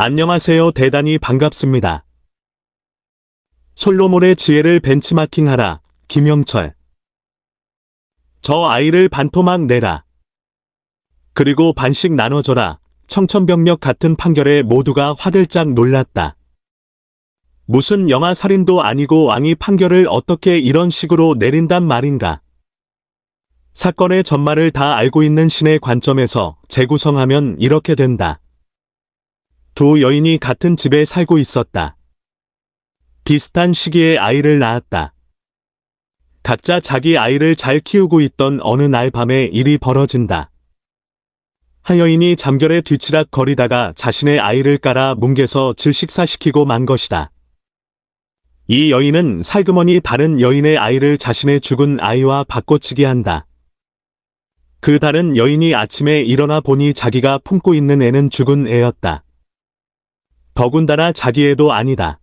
안녕하세요. 대단히 반갑습니다. 솔로몬의 지혜를 벤치마킹하라. 김영철. 저 아이를 반토막 내라. 그리고 반씩 나눠줘라. 청천벽력 같은 판결에 모두가 화들짝 놀랐다. 무슨 영아 살인도 아니고 왕이 판결을 어떻게 이런 식으로 내린단 말인가. 사건의 전말을 다 알고 있는 신의 관점에서 재구성하면 이렇게 된다. 두 여인이 같은 집에 살고 있었다. 비슷한 시기에 아이를 낳았다. 각자 자기 아이를 잘 키우고 있던 어느 날 밤에 일이 벌어진다. 한 여인이 잠결에 뒤치락 거리다가 자신의 아이를 깔아 뭉개서 질식사시키고 만 것이다. 이 여인은 살그머니 다른 여인의 아이를 자신의 죽은 아이와 바꿔치기 한다. 그 다른 여인이 아침에 일어나 보니 자기가 품고 있는 애는 죽은 애였다. 더군다나 자기 애도 아니다.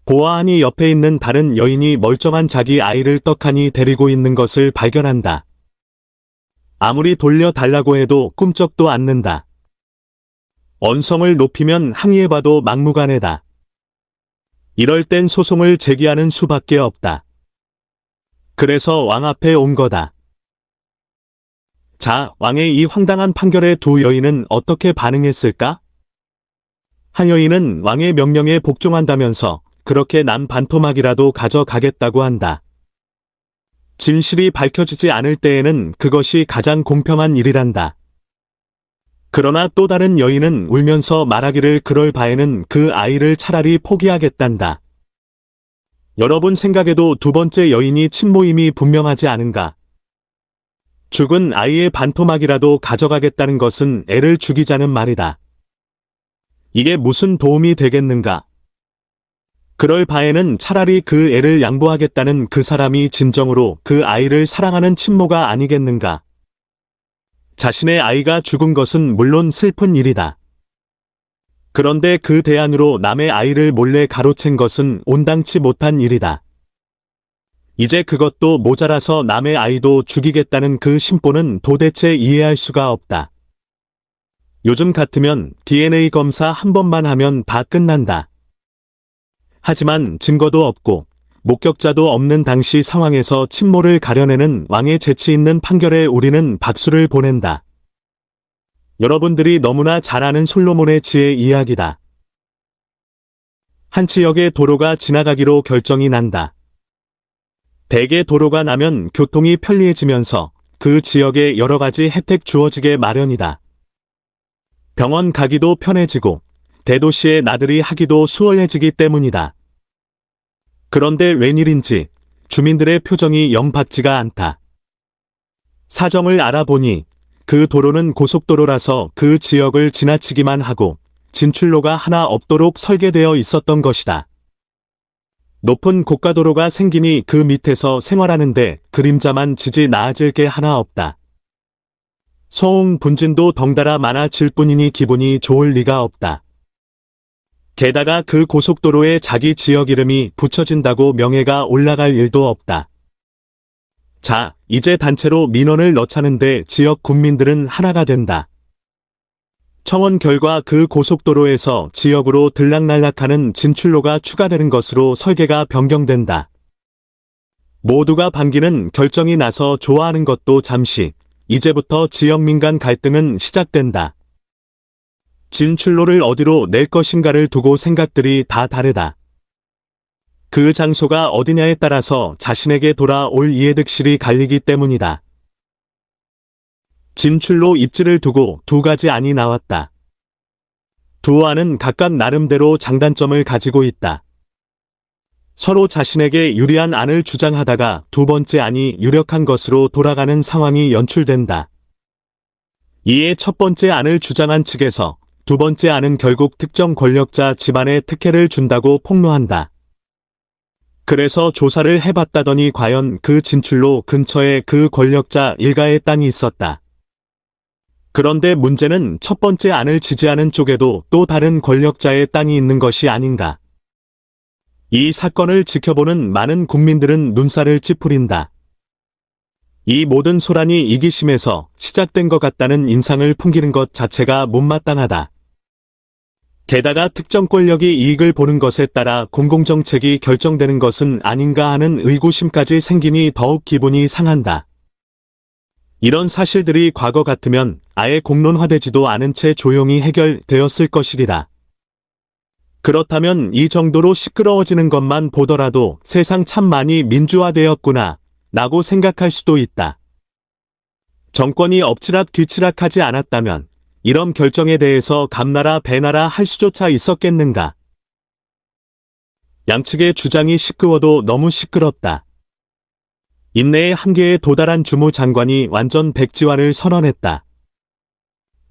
보아하니 옆에 있는 다른 여인이 멀쩡한 자기 아이를 떡하니 데리고 있는 것을 발견한다. 아무리 돌려달라고 해도 꿈쩍도 않는다. 언성을 높이면 항의해봐도 막무가내다. 이럴 땐 소송을 제기하는 수밖에 없다. 그래서 왕 앞에 온 거다. 자, 왕의 이 황당한 판결에 두 여인은 어떻게 반응했을까? 한 여인은 왕의 명령에 복종한다면서 그렇게 남 반토막이라도 가져가겠다고 한다. 진실이 밝혀지지 않을 때에는 그것이 가장 공평한 일이란다. 그러나 또 다른 여인은 울면서 말하기를 그럴 바에는 그 아이를 차라리 포기하겠단다. 여러분 생각에도 두 번째 여인이 친모임이 분명하지 않은가? 죽은 아이의 반토막이라도 가져가겠다는 것은 애를 죽이자는 말이다. 이게 무슨 도움이 되겠는가? 그럴 바에는 차라리 그 애를 양보하겠다는 그 사람이 진정으로 그 아이를 사랑하는 친모가 아니겠는가? 자신의 아이가 죽은 것은 물론 슬픈 일이다. 그런데 그 대안으로 남의 아이를 몰래 가로챈 것은 온당치 못한 일이다. 이제 그것도 모자라서 남의 아이도 죽이겠다는 그 심보는 도대체 이해할 수가 없다. 요즘 같으면 DNA 검사 한 번만 하면 다 끝난다. 하지만 증거도 없고 목격자도 없는 당시 상황에서 친모를 가려내는 왕의 재치 있는 판결에 우리는 박수를 보낸다. 여러분들이 너무나 잘 아는 솔로몬의 지혜 이야기다. 한 지역의 도로가 지나가기로 결정이 난다. 대개 도로가 나면 교통이 편리해지면서 그 지역에 여러 가지 혜택 주어지게 마련이다. 병원 가기도 편해지고 대도시에 나들이 하기도 수월해지기 때문이다. 그런데 웬일인지 주민들의 표정이 영 밝지가 않다. 사정을 알아보니 그 도로는 고속도로라서 그 지역을 지나치기만 하고 진출로가 하나 없도록 설계되어 있었던 것이다. 높은 고가도로가 생기니 그 밑에서 생활하는데 그림자만 지지 나아질 게 하나 없다. 소음 분진도 덩달아 많아질 뿐이니 기분이 좋을 리가 없다. 게다가 그 고속도로에 자기 지역 이름이 붙여진다고 명예가 올라갈 일도 없다. 자, 이제 단체로 민원을 넣자는데 지역 군민들은 하나가 된다. 청원 결과 그 고속도로에서 지역으로 들락날락하는 진출로가 추가되는 것으로 설계가 변경된다. 모두가 반기는 결정이 나서 좋아하는 것도 잠시, 이제부터 지역민 간 갈등은 시작된다. 진출로를 어디로 낼 것인가를 두고 생각들이 다 다르다. 그 장소가 어디냐에 따라서 자신에게 돌아올 이해득실이 갈리기 때문이다. 진출로 입지를 두고 두 가지 안이 나왔다. 두 안은 각각 나름대로 장단점을 가지고 있다. 서로 자신에게 유리한 안을 주장하다가 두 번째 안이 유력한 것으로 돌아가는 상황이 연출된다. 이에 첫 번째 안을 주장한 측에서 두 번째 안은 결국 특정 권력자 집안에 특혜를 준다고 폭로한다. 그래서 조사를 해봤다더니 과연 그 진출로 근처에 그 권력자 일가의 땅이 있었다. 그런데 문제는 첫 번째 안을 지지하는 쪽에도 또 다른 권력자의 땅이 있는 것이 아닌가. 이 사건을 지켜보는 많은 국민들은 눈살을 찌푸린다. 이 모든 소란이 이기심에서 시작된 것 같다는 인상을 풍기는 것 자체가 못마땅하다. 게다가 특정 권력이 이익을 보는 것에 따라 공공정책이 결정되는 것은 아닌가 하는 의구심까지 생기니 더욱 기분이 상한다. 이런 사실들이 과거 같으면 아예 공론화되지도 않은 채 조용히 해결되었을 것이리라. 그렇다면 이 정도로 시끄러워지는 것만 보더라도 세상 참 많이 민주화되었구나 라고 생각할 수도 있다. 정권이 엎치락 뒤치락하지 않았다면 이런 결정에 대해서 감나라 배나라 할 수조차 있었겠는가. 양측의 주장이 시끄러워도 너무 시끄럽다. 인내의 한계에 도달한 주무 장관이 완전 백지화를 선언했다.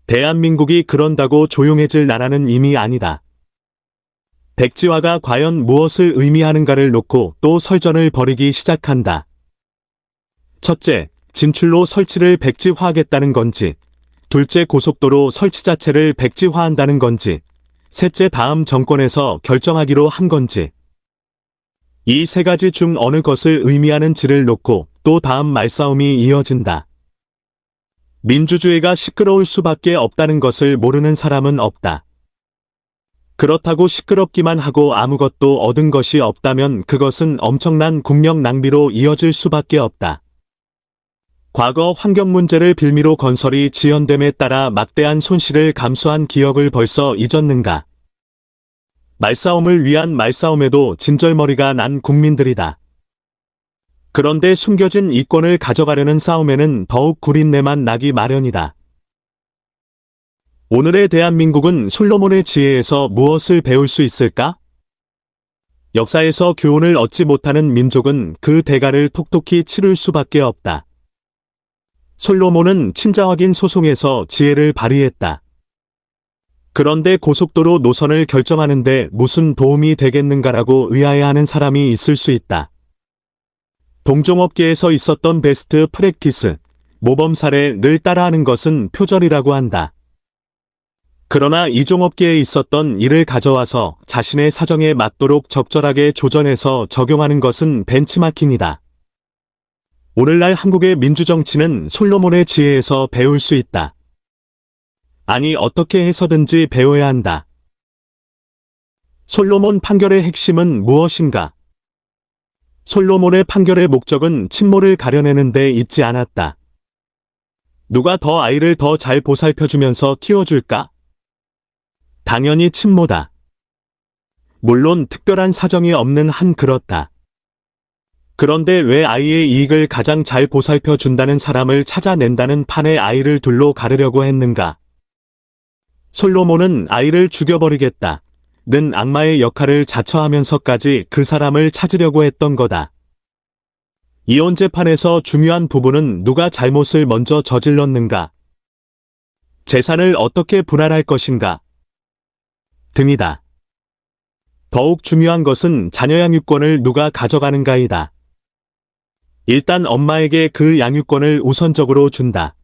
대한민국이 그런다고 조용해질 나라는 이미 아니다. 백지화가 과연 무엇을 의미하는가를 놓고 또 설전을 벌이기 시작한다. 첫째, 진출로 설치를 백지화하겠다는 건지, 둘째, 고속도로 설치 자체를 백지화한다는 건지, 셋째, 다음 정권에서 결정하기로 한 건지. 이 세 가지 중 어느 것을 의미하는지를 놓고 또 다음 말싸움이 이어진다. 민주주의가 시끄러울 수밖에 없다는 것을 모르는 사람은 없다. 그렇다고 시끄럽기만 하고 아무것도 얻은 것이 없다면 그것은 엄청난 국력 낭비로 이어질 수밖에 없다. 과거 환경 문제를 빌미로 건설이 지연됨에 따라 막대한 손실을 감수한 기억을 벌써 잊었는가? 말싸움을 위한 말싸움에도 진절머리가 난 국민들이다. 그런데 숨겨진 이권을 가져가려는 싸움에는 더욱 구린내만 나기 마련이다. 오늘의 대한민국은 솔로몬의 지혜에서 무엇을 배울 수 있을까? 역사에서 교훈을 얻지 못하는 민족은 그 대가를 톡톡히 치를 수밖에 없다. 솔로몬은 친자 확인 소송에서 지혜를 발휘했다. 그런데 고속도로 노선을 결정하는데 무슨 도움이 되겠는가라고 의아해하는 사람이 있을 수 있다. 동종업계에서 있었던 베스트 프랙티스, 모범 사례를 따라하는 것은 표절이라고 한다. 그러나 이종업계에 있었던 일을 가져와서 자신의 사정에 맞도록 적절하게 조정해서 적용하는 것은 벤치마킹이다. 오늘날 한국의 민주정치는 솔로몬의 지혜에서 배울 수 있다. 아니, 어떻게 해서든지 배워야 한다. 솔로몬 판결의 핵심은 무엇인가? 솔로몬의 판결의 목적은 친모를 가려내는 데 있지 않았다. 누가 더 아이를 더 잘 보살펴주면서 키워줄까? 당연히 친모다. 물론 특별한 사정이 없는 한 그렇다. 그런데 왜 아이의 이익을 가장 잘 보살펴준다는 사람을 찾아낸다는 판에 아이를 둘로 가르려고 했는가? 솔로몬은 아이를 죽여버리겠다는 악마의 역할을 자처하면서까지 그 사람을 찾으려고 했던 거다. 이혼 재판에서 중요한 부분은 누가 잘못을 먼저 저질렀는가? 재산을 어떻게 분할할 것인가? 등이다. 더욱 중요한 것은 자녀 양육권을 누가 가져가는가이다. 일단 엄마에게 그 양육권을 우선적으로 준다.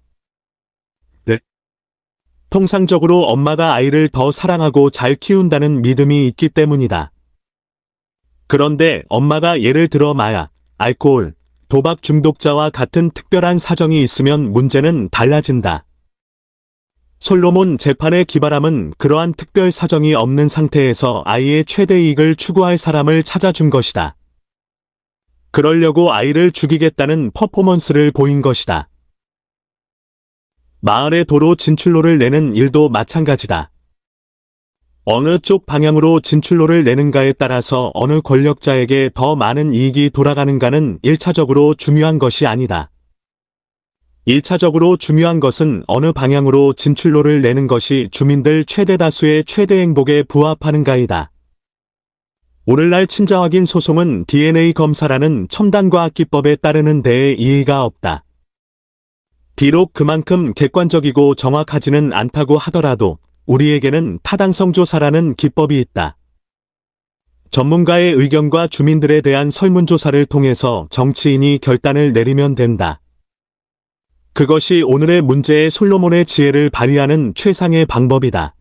통상적으로 엄마가 아이를 더 사랑하고 잘 키운다는 믿음이 있기 때문이다. 그런데 엄마가 예를 들어 마약, 알코올, 도박 중독자와 같은 특별한 사정이 있으면 문제는 달라진다. 솔로몬 재판의 기발함은 그러한 특별 사정이 없는 상태에서 아이의 최대 이익을 추구할 사람을 찾아준 것이다. 그러려고 아이를 죽이겠다는 퍼포먼스를 보인 것이다. 마을의 도로 진출로를 내는 일도 마찬가지다. 어느 쪽 방향으로 진출로를 내는가에 따라서 어느 권력자에게 더 많은 이익이 돌아가는가는 1차적으로 중요한 것이 아니다. 1차적으로 중요한 것은 어느 방향으로 진출로를 내는 것이 주민들 최대 다수의 최대 행복에 부합하는가이다. 오늘날 친자 확인 소송은 DNA 검사라는 첨단 과학기법에 따르는 데에 이의가 없다. 비록 그만큼 객관적이고 정확하지는 않다고 하더라도 우리에게는 타당성 조사라는 기법이 있다. 전문가의 의견과 주민들에 대한 설문조사를 통해서 정치인이 결단을 내리면 된다. 그것이 오늘의 문제의 솔로몬의 지혜를 발휘하는 최상의 방법이다.